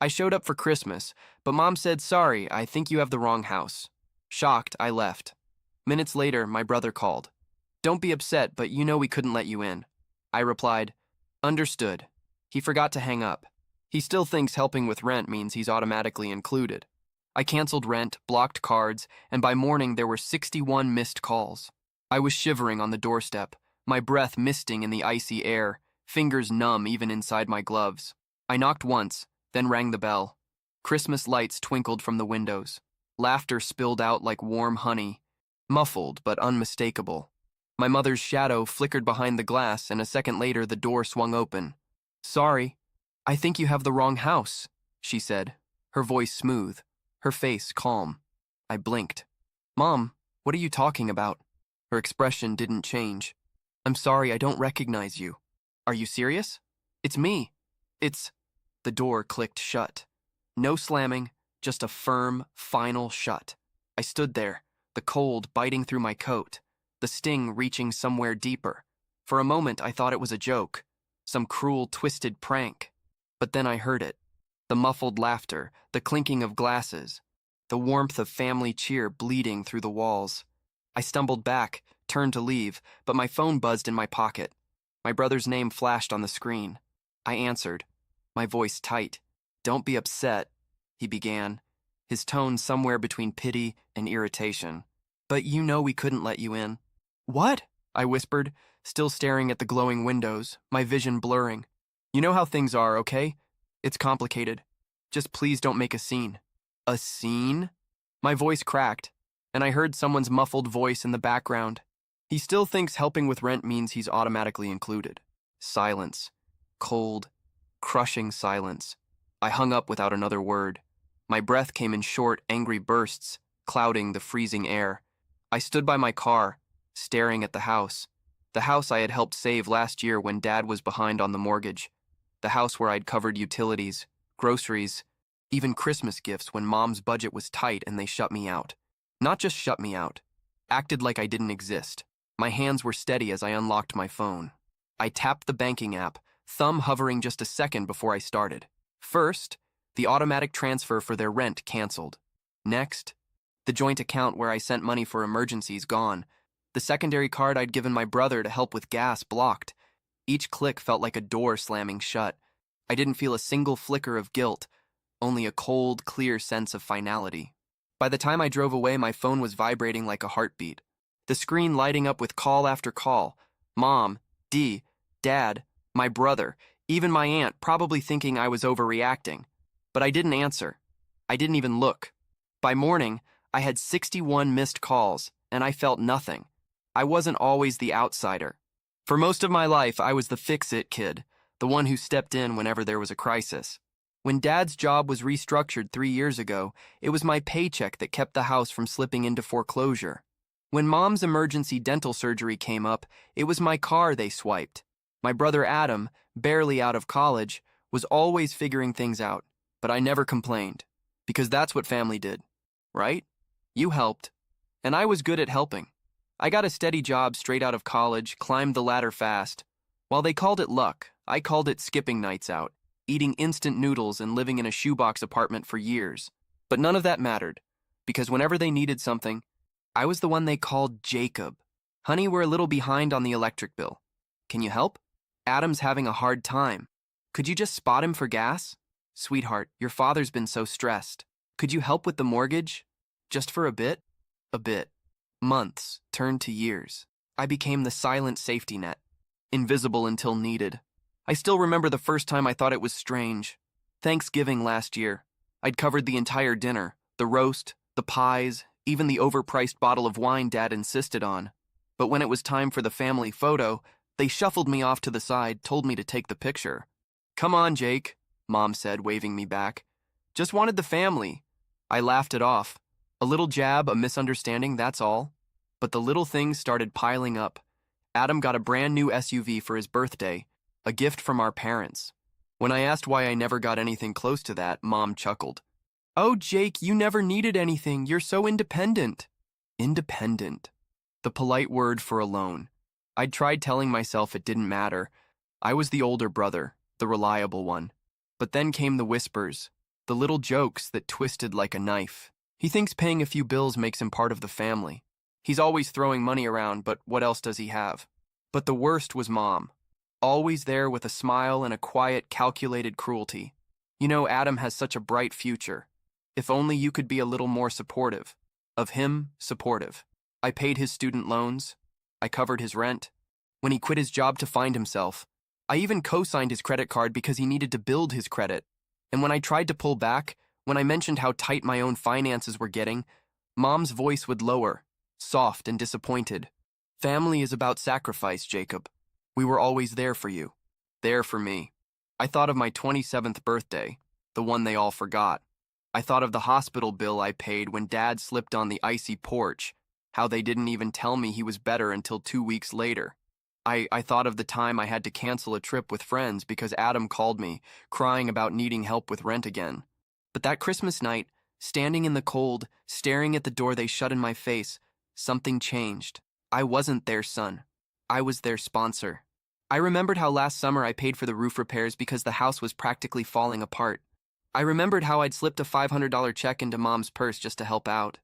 I showed up for Christmas, but Mom said, sorry, I think you have the wrong house. Shocked, I left. Minutes later, my brother called. Don't be upset, but you know we couldn't let you in. I replied, understood. He forgot to hang up. He still thinks helping with rent means he's automatically included. I canceled rent, blocked cards, and by morning there were 61 missed calls. I was shivering on the doorstep, my breath misting in the icy air, fingers numb even inside my gloves. I knocked once, then rang the bell. Christmas lights twinkled from the windows. Laughter spilled out like warm honey, muffled but unmistakable. My mother's shadow flickered behind the glass, and a second later the door swung open. Sorry, I think you have the wrong house, she said, her voice smooth, her face calm. I blinked. Mom, what are you talking about? Her expression didn't change. I'm sorry, I don't recognize you. Are you serious? It's me. It's... The door clicked shut. No slamming, just a firm, final shut. I stood there, the cold biting through my coat, the sting reaching somewhere deeper. For a moment, I thought it was a joke, some cruel, twisted prank. But then I heard it. The muffled laughter, the clinking of glasses, the warmth of family cheer bleeding through the walls. I stumbled back, turned to leave, but my phone buzzed in my pocket. My brother's name flashed on the screen. I answered, my voice tight. Don't be upset, he began, his tone somewhere between pity and irritation. But you know we couldn't let you in. What? I whispered, still staring at the glowing windows, my vision blurring. You know how things are, okay? It's complicated. Just please don't make a scene. A scene? My voice cracked, and I heard someone's muffled voice in the background. He still thinks helping with rent means he's automatically included. Silence. Cold, crushing silence. I hung up without another word. My breath came in short, angry bursts, clouding the freezing air. I stood by my car, staring at the house I had helped save last year when Dad was behind on the mortgage, the house where I'd covered utilities, groceries, even Christmas gifts when Mom's budget was tight and they shut me out. Not just shut me out, acted like I didn't exist. My hands were steady as I unlocked my phone. I tapped the banking app, thumb hovering just a second before I started. First, the automatic transfer for their rent canceled. Next, the joint account where I sent money for emergencies gone. The secondary card I'd given my brother to help with gas blocked. Each click felt like a door slamming shut. I didn't feel a single flicker of guilt, only a cold, clear sense of finality. By the time I drove away, my phone was vibrating like a heartbeat. The screen lighting up with call after call. Mom, Dee, Dad, my brother, even my aunt probably thinking I was overreacting. But I didn't answer. I didn't even look. By morning, I had 61 missed calls, and I felt nothing. I wasn't always the outsider. For most of my life, I was the fix-it kid, the one who stepped in whenever there was a crisis. When Dad's job was restructured 3 years ago, it was my paycheck that kept the house from slipping into foreclosure. When Mom's emergency dental surgery came up, it was my car they swiped. My brother Adam, barely out of college, was always figuring things out, but I never complained, because that's what family did, right? You helped, and I was good at helping. I got a steady job straight out of college, climbed the ladder fast. While they called it luck, I called it skipping nights out, eating instant noodles and living in a shoebox apartment for years. But none of that mattered, because whenever they needed something, I was the one they called Jacob. Honey, we're a little behind on the electric bill. Can you help? Adam's having a hard time. Could you just spot him for gas? Sweetheart, your father's been so stressed. Could you help with the mortgage? Just for a bit? A bit. Months turned to years. I became the silent safety net, invisible until needed. I still remember the first time I thought it was strange. Thanksgiving last year. I'd covered the entire dinner, the roast, the pies, even the overpriced bottle of wine Dad insisted on. But when it was time for the family photo, they shuffled me off to the side, told me to take the picture. Come on, Jake, Mom said, waving me back. Just wanted the family. I laughed it off. A little jab, a misunderstanding, that's all. But the little things started piling up. Adam got a brand new SUV for his birthday, a gift from our parents. When I asked why I never got anything close to that, Mom chuckled. Oh, Jake, you never needed anything. You're so independent. Independent. The polite word for alone. I'd tried telling myself it didn't matter. I was the older brother, the reliable one. But then came the whispers. The little jokes that twisted like a knife. He thinks paying a few bills makes him part of the family. He's always throwing money around, but what else does he have? But the worst was Mom. Always there with a smile and a quiet, calculated cruelty. You know, Adam has such a bright future. If only you could be a little more supportive. Of him, supportive. I paid his student loans. I covered his rent. When he quit his job to find himself, I even co-signed his credit card because he needed to build his credit. And when I tried to pull back, when I mentioned how tight my own finances were getting, Mom's voice would lower, soft and disappointed. Family is about sacrifice, Jacob. We were always there for you. There for me. I thought of my 27th birthday, the one they all forgot. I thought of the hospital bill I paid when Dad slipped on the icy porch, how they didn't even tell me he was better until 2 weeks later. I thought of the time I had to cancel a trip with friends because Adam called me, crying about needing help with rent again. But that Christmas night, standing in the cold, staring at the door they shut in my face, something changed. I wasn't their son. I was their sponsor. I remembered how last summer I paid for the roof repairs because the house was practically falling apart. I remembered how I'd slipped a $500 check into Mom's purse just to help out.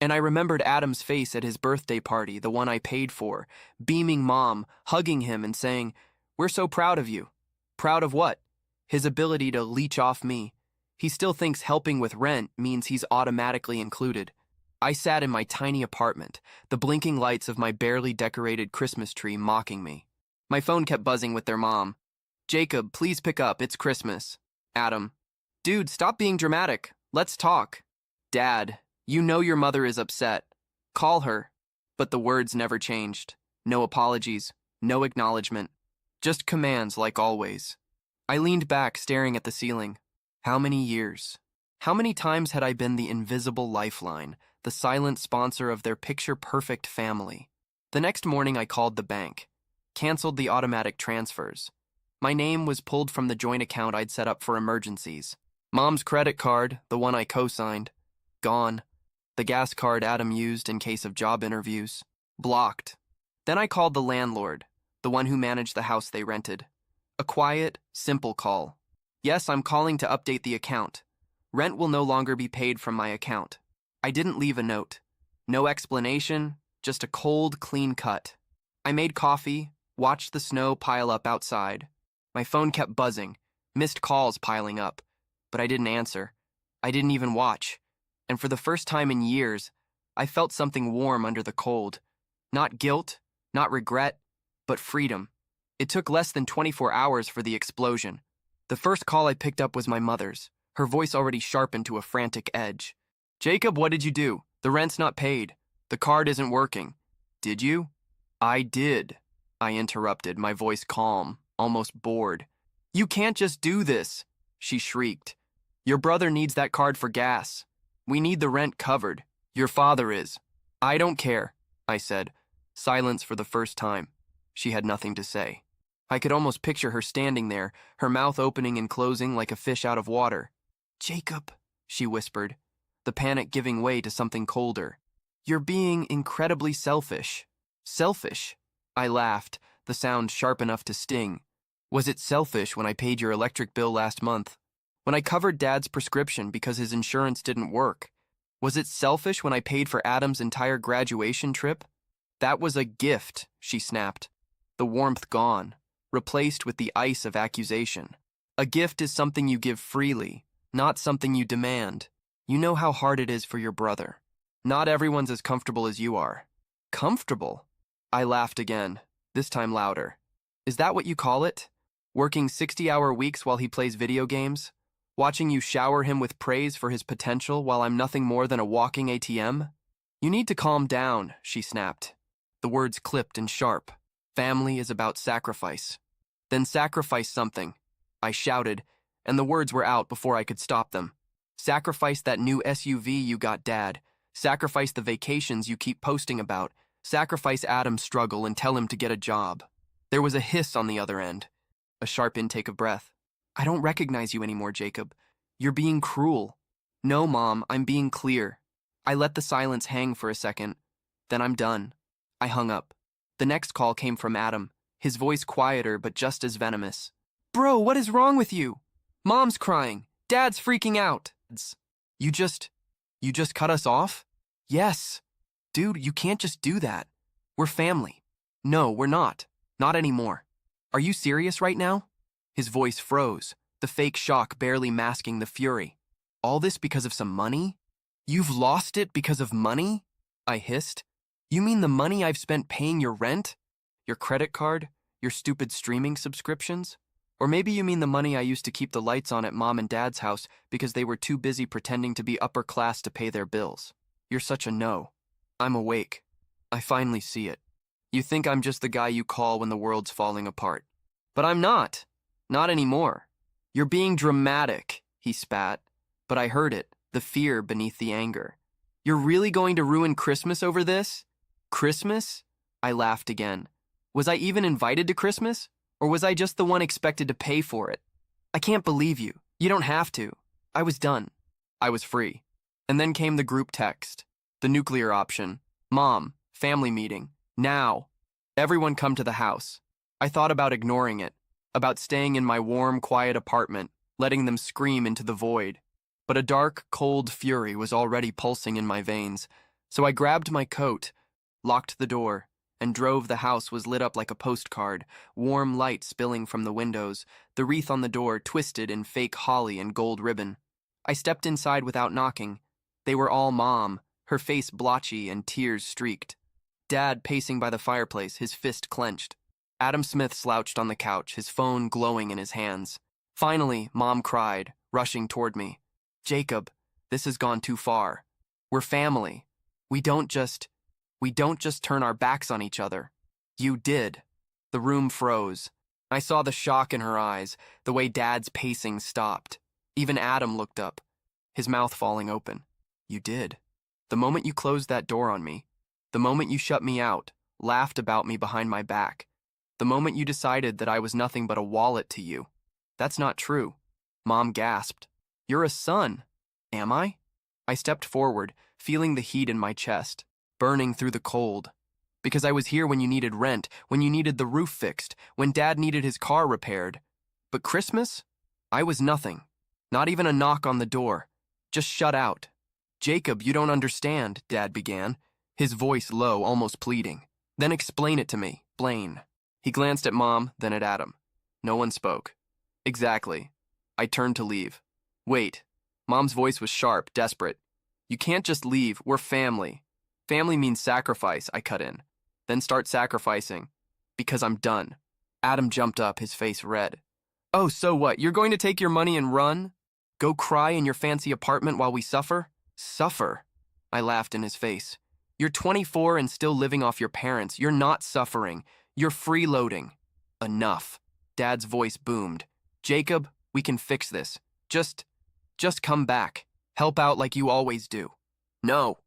And I remembered Adam's face at his birthday party, the one I paid for, beaming Mom, hugging him and saying, "We're so proud of you." Proud of what? His ability to leech off me. He still thinks helping with rent means he's automatically included. I sat in my tiny apartment, the blinking lights of my barely decorated Christmas tree mocking me. My phone kept buzzing with their mom. "Jacob, please pick up, it's Christmas." Adam, "Dude, stop being dramatic. Let's talk." Dad, "You know your mother is upset. Call her." But the words never changed. No apologies, no acknowledgement. Just commands like always. I leaned back, staring at the ceiling. How many years? How many times had I been the invisible lifeline, the silent sponsor of their picture-perfect family? The next morning I called the bank, canceled the automatic transfers. My name was pulled from the joint account I'd set up for emergencies. Mom's credit card, the one I co-signed, gone. The gas card Adam used in case of job interviews, blocked. Then I called the landlord, the one who managed the house they rented. A quiet, simple call. "Yes, I'm calling to update the account. Rent will no longer be paid from my account." I didn't leave a note. No explanation, just a cold, clean cut. I made coffee, watched the snow pile up outside. My phone kept buzzing, missed calls piling up, but I didn't answer. I didn't even watch. And for the first time in years, I felt something warm under the cold. Not guilt, not regret, but freedom. It took less than 24 hours for the explosion. The first call I picked up was my mother's, her voice already sharpened to a frantic edge. "Jacob, what did you do? The rent's not paid. The card isn't working." "Did you?" "I did," I interrupted, my voice calm, almost bored. "You can't just do this," she shrieked. "Your brother needs that card for gas. We need the rent covered. Your father is." "I don't care," I said. Silence for the first time. She had nothing to say. I could almost picture her standing there, her mouth opening and closing like a fish out of water. "Jacob," she whispered, the panic giving way to something colder. "You're being incredibly selfish." "Selfish?" I laughed, the sound sharp enough to sting. "Was it selfish when I paid your electric bill last month? When I covered Dad's prescription because his insurance didn't work? Was it selfish when I paid for Adam's entire graduation trip?" "That was a gift," she snapped, the warmth gone, replaced with the ice of accusation. "A gift is something you give freely, not something you demand. You know how hard it is for your brother. Not everyone's as comfortable as you are." "Comfortable?" I laughed again, this time louder. "Is that what you call it? Working 60-hour weeks while he plays video games? Watching you shower him with praise for his potential while I'm nothing more than a walking ATM? You need to calm down," she snapped. The words clipped and sharp. "Family is about sacrifice." "Then sacrifice something," I shouted, and the words were out before I could stop them. "Sacrifice that new SUV you got, Dad. Sacrifice the vacations you keep posting about. Sacrifice Adam's struggle and tell him to get a job." There was a hiss on the other end, a sharp intake of breath. "I don't recognize you anymore, Jacob. You're being cruel." "No, Mom, I'm being clear." I let the silence hang for a second. "Then I'm done." I hung up. The next call came from Adam, his voice quieter but just as venomous. "Bro, what is wrong with you? Mom's crying. Dad's freaking out. You just, you just cut us off? Yes. Dude, you can't just do that. We're family. No, we're not. Not anymore. Are you serious right now? His voice froze, the fake shock barely masking the fury. All this because of some money? You've lost it because of money? I hissed. You mean the money I've spent paying your rent? Your credit card? Your stupid streaming subscriptions? Or maybe you mean the money I used to keep the lights on at Mom and Dad's house because they were too busy pretending to be upper class to pay their bills. You're such a no. I'm awake. I finally see it. You think I'm just the guy you call when the world's falling apart. But I'm not. Not anymore. You're being dramatic, he spat. But I heard it, the fear beneath the anger. You're really going to ruin Christmas over this? Christmas? I laughed again. Was I even invited to Christmas? Or was I just the one expected to pay for it? I can't believe you. You don't have to. I was done. I was free. And then came the group text. The nuclear option. Mom, family meeting. Now. Everyone come to the house. I thought about ignoring it. About staying in my warm, quiet apartment, letting them scream into the void. But a dark, cold fury was already pulsing in my veins. So I grabbed my coat, locked the door, and drove. The house was lit up like a postcard, warm light spilling from the windows, the wreath on the door twisted in fake holly and gold ribbon. I stepped inside without knocking. They were all Mom, her face blotchy and tears streaked. Dad pacing by the fireplace, his fist clenched. Adam Smith slouched on the couch, his phone glowing in his hands. Finally, Mom cried, rushing toward me. Jacob, this has gone too far. We're family. We don't just turn our backs on each other. You did. The room froze. I saw the shock in her eyes, the way Dad's pacing stopped. Even Adam looked up, his mouth falling open. You did. The moment you closed that door on me, the moment you shut me out, laughed about me behind my back, the moment you decided that I was nothing but a wallet to you. That's not true. Mom gasped. You're a son. Am I? I stepped forward, feeling the heat in my chest, burning through the cold. Because I was here when you needed rent, when you needed the roof fixed, when Dad needed his car repaired. But Christmas? I was nothing. Not even a knock on the door. Just shut out. Jacob, you don't understand, Dad began, his voice low, almost pleading. Then explain it to me, Blaine. He glanced at Mom, then at Adam. No one spoke. Exactly. I turned to leave. Wait. Mom's voice was sharp, desperate. You can't just leave. We're family. Family means sacrifice, I cut in. Then start sacrificing. Because I'm done. Adam jumped up, his face red. Oh, so what? You're going to take your money and run? Go cry in your fancy apartment while we suffer? Suffer? I laughed in his face. You're 24 and still living off your parents. You're not suffering. You're freeloading. Enough. Dad's voice boomed. Jacob, we can fix this. Just come back. Help out like you always do. No.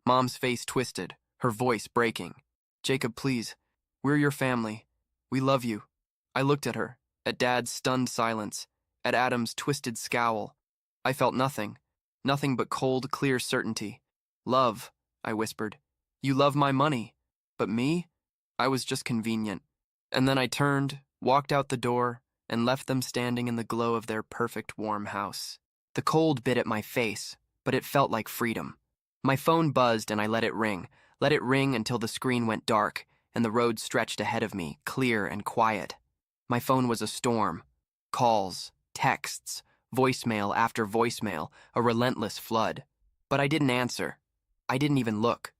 Mom's face twisted, her voice breaking. Jacob, please. We're your family. We love you. I looked at her, at Dad's stunned silence, at Adam's twisted scowl. I felt nothing. Nothing but cold, clear certainty. Love, I whispered. You love my money. But me? I was just convenient. And then I turned, walked out the door, and left them standing in the glow of their perfect warm house. The cold bit at my face, but it felt like freedom. My phone buzzed and I let it ring until the screen went dark and the road stretched ahead of me, clear and quiet. My phone was a storm. Calls, texts, voicemail after voicemail, a relentless flood. But I didn't answer. I didn't even look.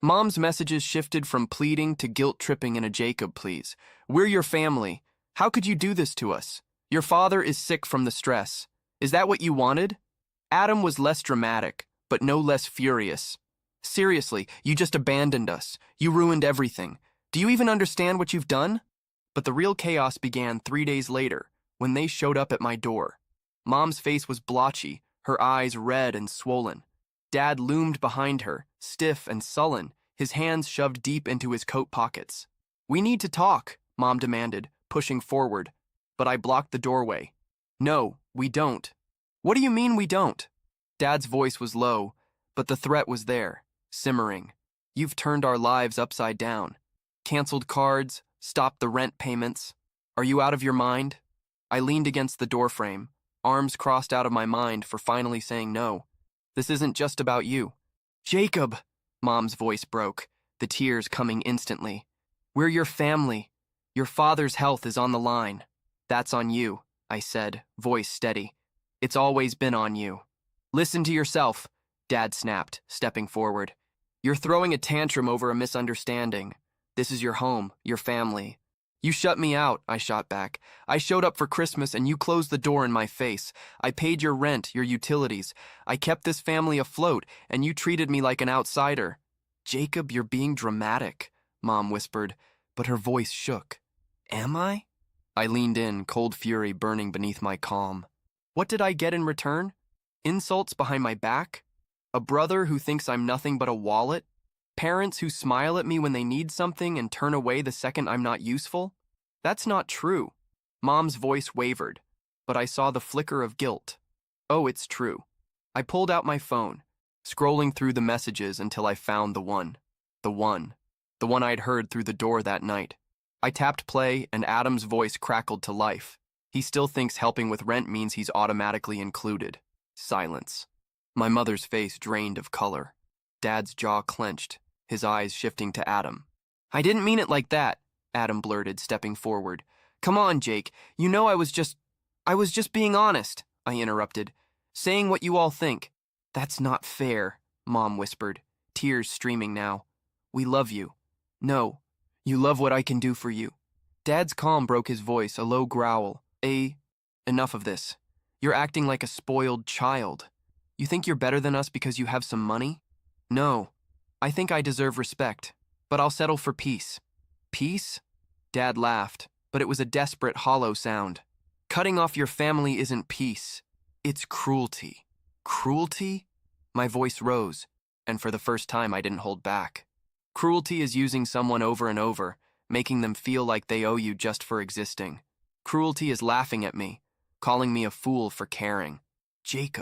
Mom's messages shifted from pleading to guilt-tripping in a Jacob, please. We're your family. How could you do this to us? Your father is sick from the stress. Is that what you wanted? Adam was less dramatic, but no less furious. Seriously, you just abandoned us. You ruined everything. Do you even understand what you've done? But the real chaos began 3 days later, when they showed up at my door. Mom's face was blotchy, her eyes red and swollen. Dad loomed behind her, stiff and sullen, his hands shoved deep into his coat pockets. We need to talk, Mom demanded, pushing forward. But I blocked the doorway. No, we don't. What do you mean we don't? Dad's voice was low, but the threat was there, simmering. You've turned our lives upside down. Canceled cards, stopped the rent payments. Are you out of your mind? I leaned against the doorframe, arms crossed out of my mind for finally saying no. This isn't just about you. Jacob, Mom's voice broke, the tears coming instantly. We're your family. Your father's health is on the line. That's on you, I said, voice steady. It's always been on you. Listen to yourself, Dad snapped, stepping forward. You're throwing a tantrum over a misunderstanding. This is your home, your family. You shut me out, I shot back. I showed up for Christmas and you closed the door in my face. I paid your rent, your utilities. I kept this family afloat and you treated me like an outsider. Jacob, you're being dramatic, Mom whispered, but her voice shook. Am I? I leaned in, cold fury burning beneath my calm. What did I get in return? Insults behind my back? A brother who thinks I'm nothing but a wallet? Parents who smile at me when they need something and turn away the second I'm not useful? That's not true. Mom's voice wavered, but I saw the flicker of guilt. Oh, it's true. I pulled out my phone, scrolling through the messages until I found the one. The one I'd heard through the door that night. I tapped play and Adam's voice crackled to life. He still thinks helping with rent means he's automatically included. Silence. My mother's face drained of color. Dad's jaw clenched, his eyes shifting to Adam. I didn't mean it like that, Adam blurted, stepping forward. Come on, Jake. You know I was just being honest, I interrupted. Saying what you all think. That's not fair, Mom whispered, tears streaming now. We love you. No, you love what I can do for you. Dad's calm broke his voice, a low growl. Enough of this. You're acting like a spoiled child. You think you're better than us because you have some money? No. I think I deserve respect, but I'll settle for peace. Peace? Dad laughed, but it was a desperate, hollow sound. Cutting off your family isn't peace. It's cruelty. Cruelty? My voice rose, and for the first time I didn't hold back. Cruelty is using someone over and over, making them feel like they owe you just for existing. Cruelty is laughing at me, calling me a fool for caring. Jacob.